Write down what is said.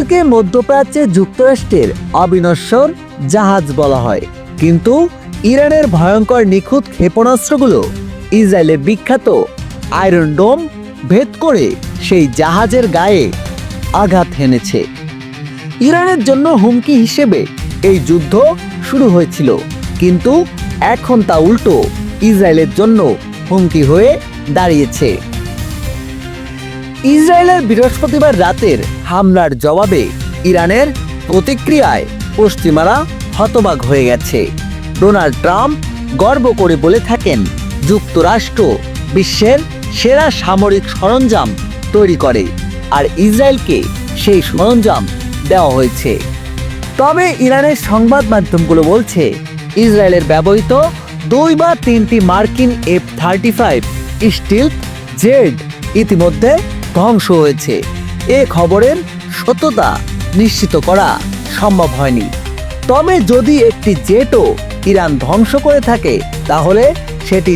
ইসরায়েলকে মধ্যপ্রাচ্যে যুক্তরাষ্ট্রের অবিনশ্বর জাহাজ বলা হয়, কিন্তু ইরানের ভয়ঙ্কর নিখুঁত ক্ষেপণাস্ত্রগুলো ইসরায়েলের বিখ্যাত আয়রন ডোম ভেদ করে সেই জাহাজের গায়ে আঘাত হেনেছে। ইরানের জন্য হুমকি হিসেবে এই যুদ্ধ শুরু হয়েছিল, কিন্তু এখন তা উল্টো ইসরায়েলের জন্য হুমকি হয়ে দাঁড়িয়েছে। ইসরায়েলের বৃহস্পতিবার রাতের হামলার জবাবে ইরানের প্রতিক্রিয়ায় পশ্চিমারা হতবাক হয়ে গেছে। ডোনাল্ড ট্রাম্প গর্ব করে বলে থাকেন, যুক্তরাষ্ট্র বিশ্বের সেরা সামরিক সরঞ্জাম তৈরি করে, আর ইসরায়েলকে সেই সরঞ্জাম দেওয়া হয়েছে। তবে ইরানের সংবাদ মাধ্যমগুলো বলছে, ইসরায়েলের ব্যবহৃত 2 বা 3টি মার্কিন F-35 স্টিলথ জেট ইতিমধ্যে ধ্বংস হয়েছে। এ খবরের সত্যতা নিশ্চিত করা সম্ভব হয়নি। তবে যদি একটি জেটও ইরান ধ্বংস করে থাকে, তাহলে সেটি